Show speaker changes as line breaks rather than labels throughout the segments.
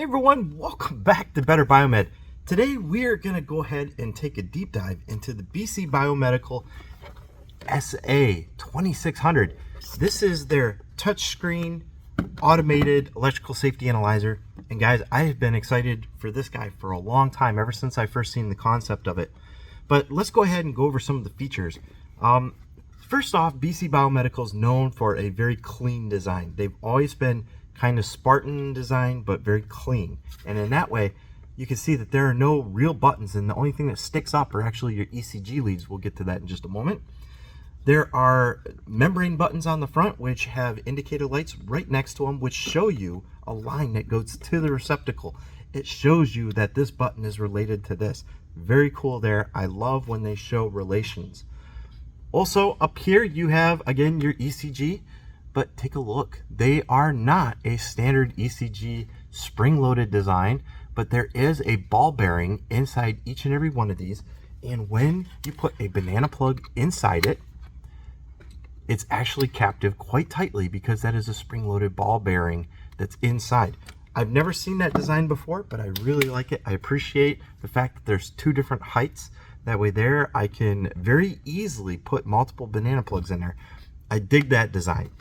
Hey everyone, welcome back to Better Biomed. Today we're going to go ahead and take a deep dive into the BC Biomedical SA 2600. This is their touchscreen automated electrical safety analyzer. And guys, I have been excited for this guy for a long time, ever since I first seen the concept of it. But let's go ahead and go over some of the features. First off, BC Biomedical is known for a very clean design. They've always been kind of Spartan design, but very clean. And in that way, you can see that there are no real buttons, and the only thing that sticks up are actually your ECG leads. We'll get to that in just a moment. There are membrane buttons on the front, which have indicator lights right next to them, which show you a line that goes to the receptacle. It shows you that this button is related to this. Very cool there. I love when they show relations. Also, up here you have, again, your ECG. But take a look, they are not a standard ECG spring-loaded design, but there is a ball bearing inside each and every one of these. And when you put a banana plug inside it, it's actually captive quite tightly because that is a spring-loaded ball bearing that's inside. I've never seen that design before, but I really like it. I appreciate the fact that there's two different heights. That way there, I can very easily put multiple banana plugs in there. I dig that design.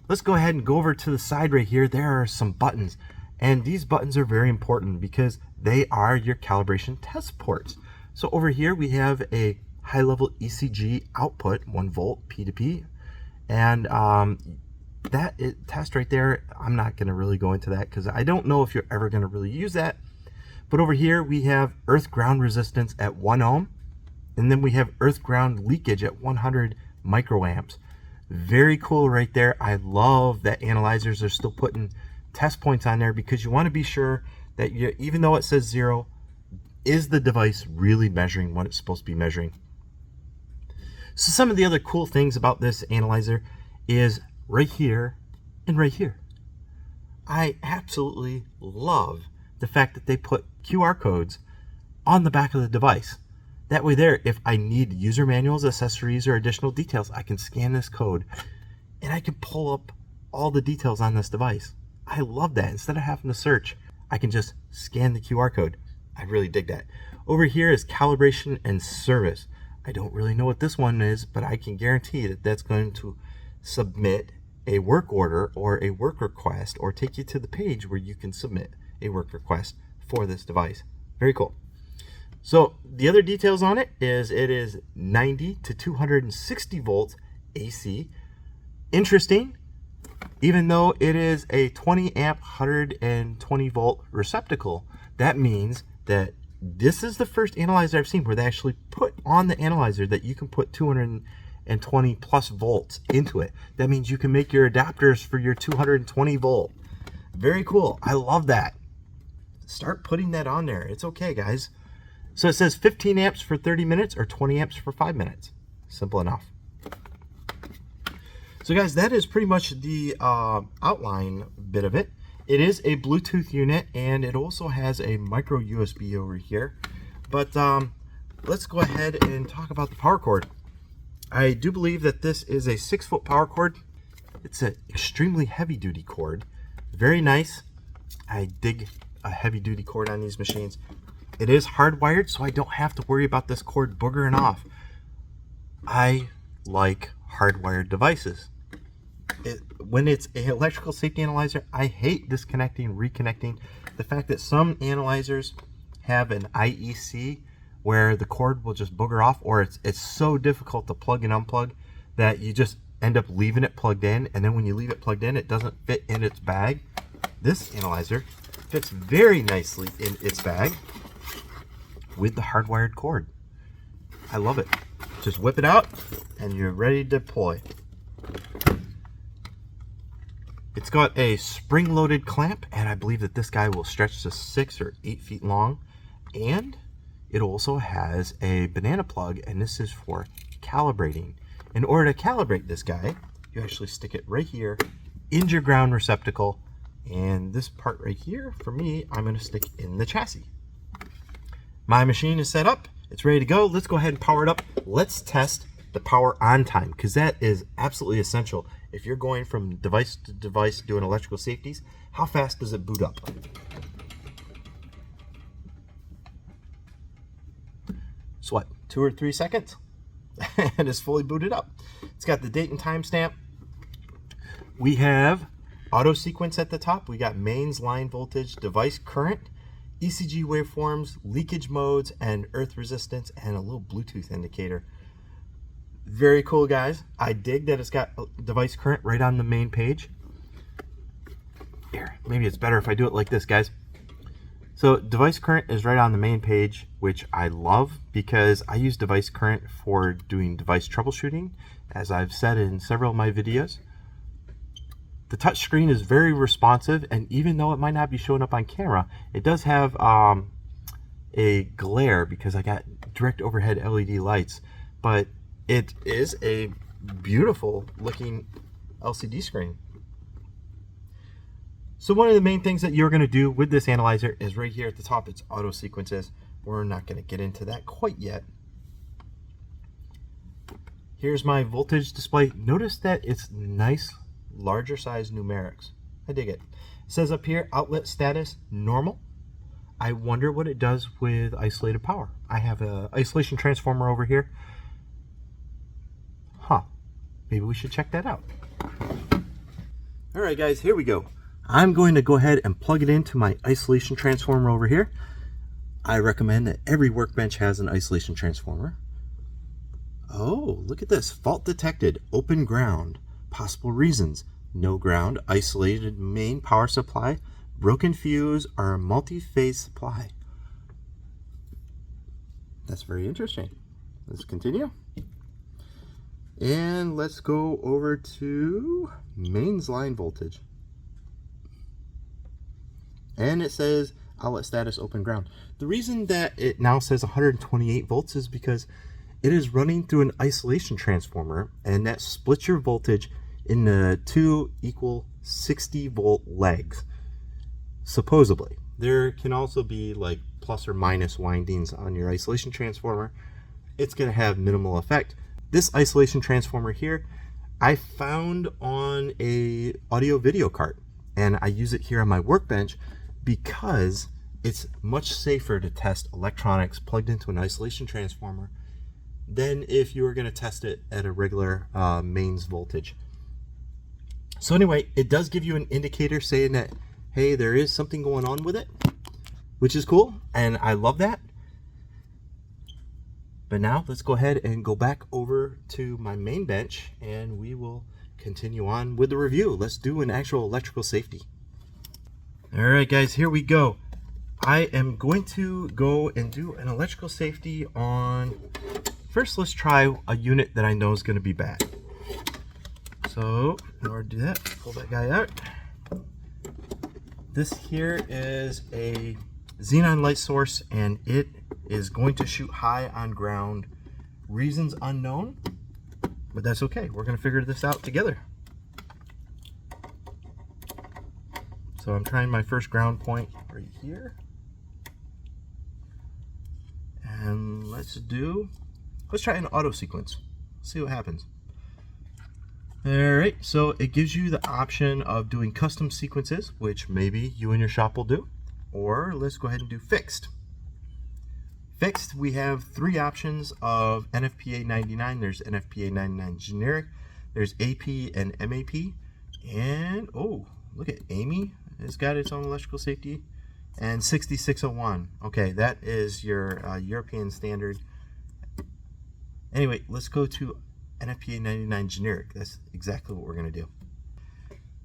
Let's go ahead and go over to the side right here. There are some buttons, and these buttons are very important because they are your calibration test ports. So over here we have a high-level ECG output, 1 volt P2P, and that test right there, I'm not going to really go into that because I don't know if you're ever going to really use that. But over here we have earth ground resistance at 1 ohm, and then we have earth ground leakage at 100 microamps. Very cool right there. I love that analyzers are still putting test points on there because you want to be sure that even though it says 0, is the device really measuring what it's supposed to be measuring? So some of the other cool things about this analyzer is right here and right here. I absolutely love the fact that they put QR codes on the back of the device. That way there, if I need user manuals, accessories, or additional details, I can scan this code and I can pull up all the details on this device. I love that. Instead of having to search, I can just scan the QR code. I really dig that. Over here is calibration and service. I don't really know what this one is, but I can guarantee that that's going to submit a work order or a work request, or take you to the page where you can submit a work request for this device. Very cool. So the other details on it is 90 to 260 volts AC. Interesting, even though it is a 20 amp 120 volt receptacle, that means that this is the first analyzer I've seen where they actually put on the analyzer that you can put 220 plus volts into it. That means you can make your adapters for your 220 volt. Very cool. I love that. Start putting that on there. It's okay, guys. So it says 15 amps for 30 minutes or 20 amps for 5 minutes. Simple enough. So guys, that is pretty much the outline bit of it. It is a Bluetooth unit, and it also has a micro USB over here. But let's go ahead and talk about the power cord. I do believe that this is a 6-foot power cord. It's an extremely heavy duty cord. Very nice. I dig a heavy duty cord on these machines. It is hardwired, so I don't have to worry about this cord boogering off. I like hardwired devices. When it's an electrical safety analyzer, I hate disconnecting, reconnecting. The fact that some analyzers have an IEC where the cord will just booger off, or it's so difficult to plug and unplug that you just end up leaving it plugged in, and then when you leave it plugged in, it doesn't fit in its bag. This analyzer fits very nicely in its bag with the hardwired cord. I love it. Just whip it out and you're ready to deploy. It's got a spring-loaded clamp, and I believe that this guy will stretch to 6 or 8 feet long. And it also has a banana plug, and this is for calibrating. In order to calibrate this guy, you actually stick it right here in your ground receptacle, and this part right here, for me, I'm going to stick in the chassis. My machine is set up. It's ready to go. Let's go ahead and power it up. Let's test the power on time, because that is absolutely essential. If you're going from device to device doing electrical safeties, how fast does it boot up? 2 or 3 seconds and it's fully booted up. It's got the date and time stamp. We have auto sequence at the top. We got mains, line voltage, device current, ECG waveforms, leakage modes, and earth resistance, and a little Bluetooth indicator. Very cool, guys. I dig that it's got device current right on the main page. Here, maybe it's better if I do it like this, guys. So device current is right on the main page, which I love because I use device current for doing device troubleshooting, as I've said in several of my videos. The touch screen is very responsive, and even though it might not be showing up on camera, it does have a glare because I got direct overhead LED lights, but it is a beautiful looking LCD screen. So one of the main things that you're going to do with this analyzer is right here at the top, it's auto sequences. We're not going to get into that quite yet. Here's my voltage display. Notice that it's nice, larger size numerics. I dig it. It says up here, outlet status normal. I wonder what it does with isolated power. I have an isolation transformer over here. Maybe we should check that out. All right, guys, here we go. I'm going to go ahead and plug it into my isolation transformer over here. I recommend that every workbench has an isolation transformer. Oh, look at this. Fault detected, open ground, possible reasons, no ground, isolated main power supply, broken fuse, or multi-phase supply. That's very interesting. Let's continue. And let's go over to mains line voltage. And it says outlet status open ground. The reason that it now says 128 volts is because it is running through an isolation transformer, and that splits your voltage into 2 equal 60 volt legs. Supposedly. There can also be like plus or minus windings on your isolation transformer. It's going to have minimal effect. This isolation transformer here, I found on a audio video cart, and I use it here on my workbench because it's much safer to test electronics plugged into an isolation transformer than if you were going to test it at a regular mains voltage. So anyway, it does give you an indicator saying that, hey, there is something going on with it, which is cool, and I love that. But now let's go ahead and go back over to my main bench, and we will continue on with the review. Let's do an actual electrical safety. All right, guys, here we go. I am going to go and do an electrical safety on, first let's try a unit that I know is going to be bad. So in order to do that, pull that guy out. This here is a xenon light source, and it is going to shoot high on ground. Reasons unknown, but that's okay. We're going to figure this out together. So I'm trying my first ground point right here. And let's try an auto sequence. See what happens. Alright, so it gives you the option of doing custom sequences, which maybe you and your shop will do. Or let's go ahead and do fixed. Fixed, we have 3 options of NFPA 99. There's NFPA 99 generic, there's AP and MAP, and oh, look at Amy. It's got its own electrical safety. And 6601. Okay, that is your European standard. Anyway, let's go to NFPA 99 generic. That's exactly what we're going to do.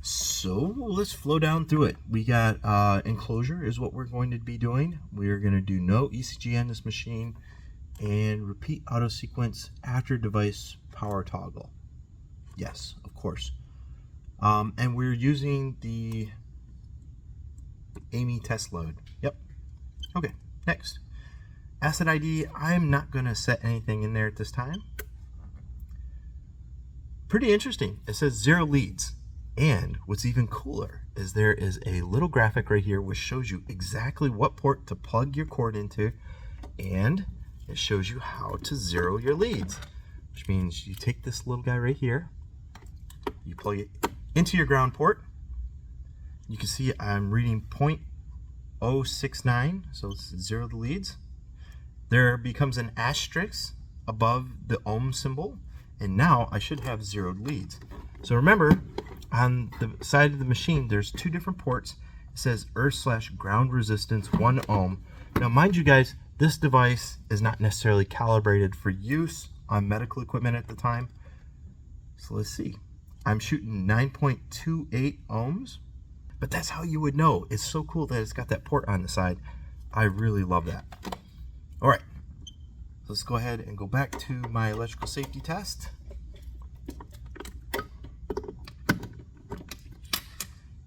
So let's flow down through it. We got enclosure is what we're going to be doing. We're going to do no ECG on this machine and repeat auto sequence after device power toggle. Yes, of course. And we're using the Amy test load. Yep. Okay, next. Asset ID, I'm not going to set anything in there at this time. Pretty interesting. It says 0 leads. And what's even cooler is there is a little graphic right here which shows you exactly what port to plug your cord into, and it shows you how to 0 your leads, which means you take this little guy right here, you plug it into your ground port. You can see I'm reading 0.069, so it's 0 the leads. there becomes an asterisk above the ohm symbol, and now I should have zeroed leads. So remember, on the side of the machine, there's two different ports. It says earth/ground resistance 1 ohm. Now mind you guys, this device is not necessarily calibrated for use on medical equipment at the time. So let's see. I'm shooting 9.28 ohms, but that's how you would know. It's so cool that it's got that port on the side. I really love that. All right, let's go ahead and go back to my electrical safety test.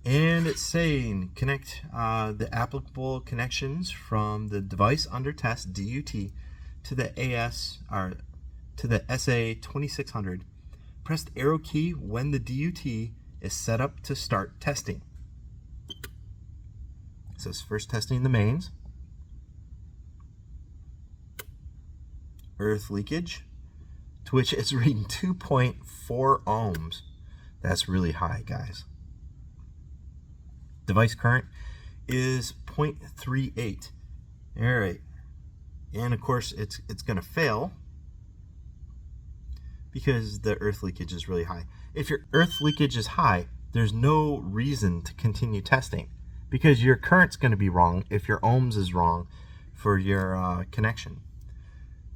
And it's saying connect the applicable connections from the device under test DUT to the to the SA 2600. Press the arrow key when the DUT is set up to start testing. It says first testing the mains. Earth leakage, to which it's reading 2.4 ohms. That's really high, guys. Device current is 0.38. All right, and of course it's going to fail because the earth leakage is really high. If your earth leakage is high, there's no reason to continue testing because your current's going to be wrong if your ohms is wrong for your connection.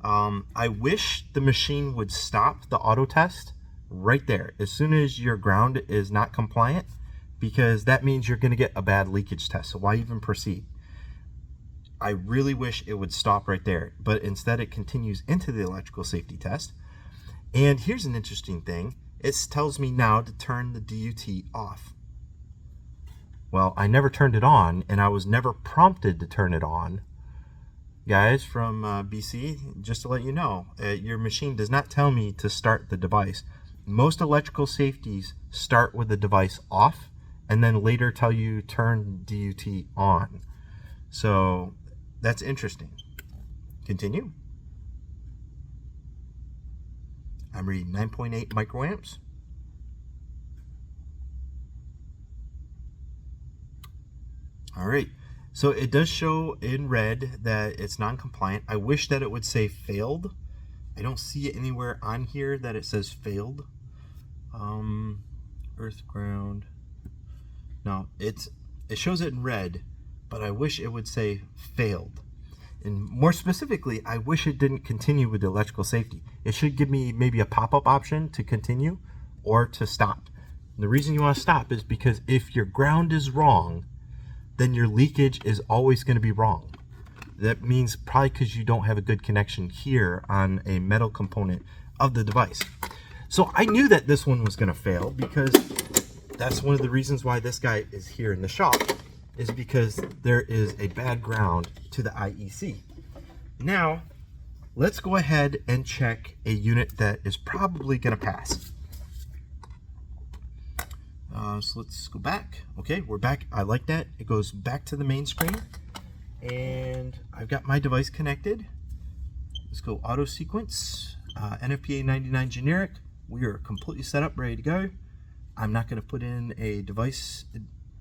I wish the machine would stop the auto test right there as soon as your ground is not compliant, because that means you're going to get a bad leakage test. So why even proceed? I really wish it would stop right there, but instead it continues into the electrical safety test. And here's an interesting thing. It tells me now to turn the DUT off. Well, I never turned it on, and I was never prompted to turn it on. Guys from BC, just to let you know, your machine does not tell me to start the device. Most electrical safeties start with the device off and then later tell you turn DUT on. So that's interesting. Continue. I'm reading 9.8 microamps. All right. So it does show in red that it's non-compliant. I wish that it would say failed. I don't see it anywhere on here that it says failed. Earth ground. No, it shows it in red, but I wish it would say failed. And more specifically, I wish it didn't continue with the electrical safety. It should give me maybe a pop-up option to continue or to stop. And the reason you want to stop is because if your ground is wrong, then your leakage is always going to be wrong. That means probably because you don't have a good connection here on a metal component of the device. So I knew that this one was going to fail because that's one of the reasons why this guy is here in the shop, is because there is a bad ground to the IEC. Now, let's go ahead and check a unit that is probably going to pass. So let's go back. Okay, we're back. I like that. It goes back to the main screen. And I've got my device connected. Let's go auto sequence. NFPA 99 generic. We are completely set up, ready to go. I'm not going to put in a device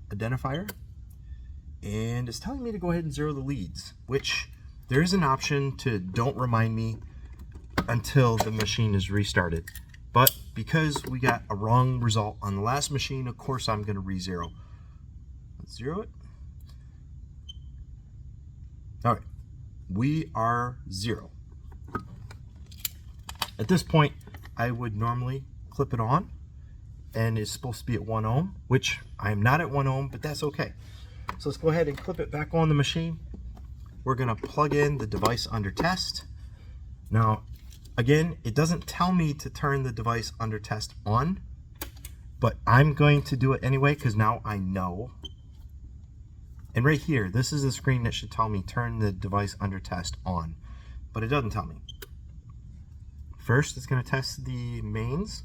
identifier. And it's telling me to go ahead and zero the leads, which there is an option to don't remind me until the machine is restarted. But because we got a wrong result on the last machine, of course I'm going to re-zero. Let's zero it. All right, we are 0. At this point, I would normally clip it on, and it's supposed to be at 1 ohm, which I am not at 1 ohm, but that's okay. So let's go ahead and clip it back on the machine. We're going to plug in the device under test. Now, again, it doesn't tell me to turn the device under test on, but I'm going to do it anyway because now I know. And right here, this is the screen that should tell me turn the device under test on, but it doesn't tell me. First, it's going to test the mains.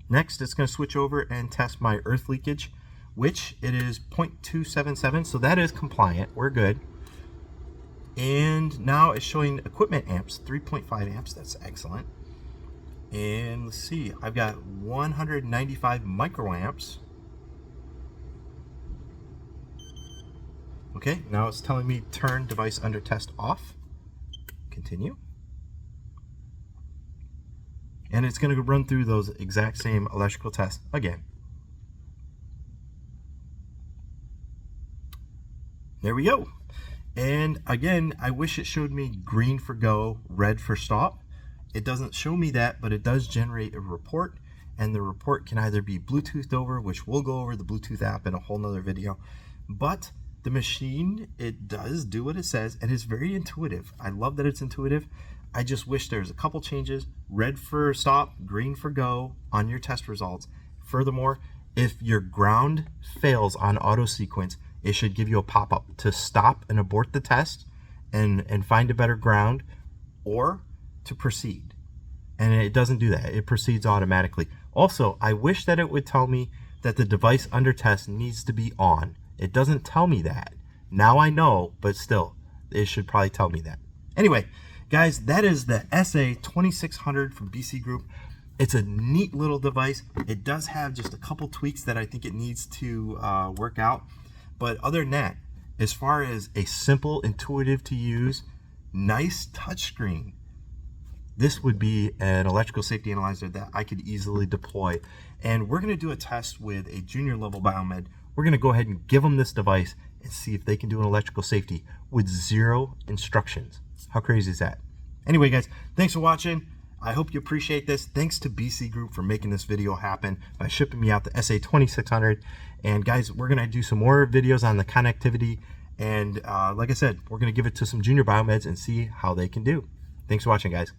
Next, it's going to switch over and test my earth leakage, which it is 0.277, so that is compliant. We're good. And now it's showing equipment amps, 3.5 amps. That's excellent. And let's see, I've got 195 microamps. Okay, now it's telling me turn device under test off. Continue. And it's going to run through those exact same electrical tests again. There we go. And again, I wish it showed me green for go, red for stop. It doesn't show me that, but it does generate a report, and the report can either be Bluetoothed over, which we'll go over the Bluetooth app in a whole nother video, but the machine, it does do what it says, and it's very intuitive. I love that it's intuitive. I just wish there's a couple changes: red for stop, green for go on your test results. Furthermore, if your ground fails on auto sequence, it should give you a pop-up to stop and abort the test and find a better ground, or to proceed. And it doesn't do that. It proceeds automatically. Also, I wish that it would tell me that the device under test needs to be on. It doesn't tell me that. Now I know, but still, it should probably tell me that. Anyway, guys, that is the SA2600 from BC Group. It's a neat little device. It does have just a couple tweaks that I think it needs to work out. But other than that, as far as a simple, intuitive to use, nice touchscreen, this would be an electrical safety analyzer that I could easily deploy. And we're going to do a test with a junior level Biomed. We're going to go ahead and give them this device and see if they can do an electrical safety with 0 instructions. How crazy is that? Anyway, guys, thanks for watching. I hope you appreciate this. Thanks to BC Group for making this video happen by shipping me out the SA2600. And guys, we're going to do some more videos on the connectivity. And like I said, we're going to give it to some junior biomeds and see how they can do. Thanks for watching, guys.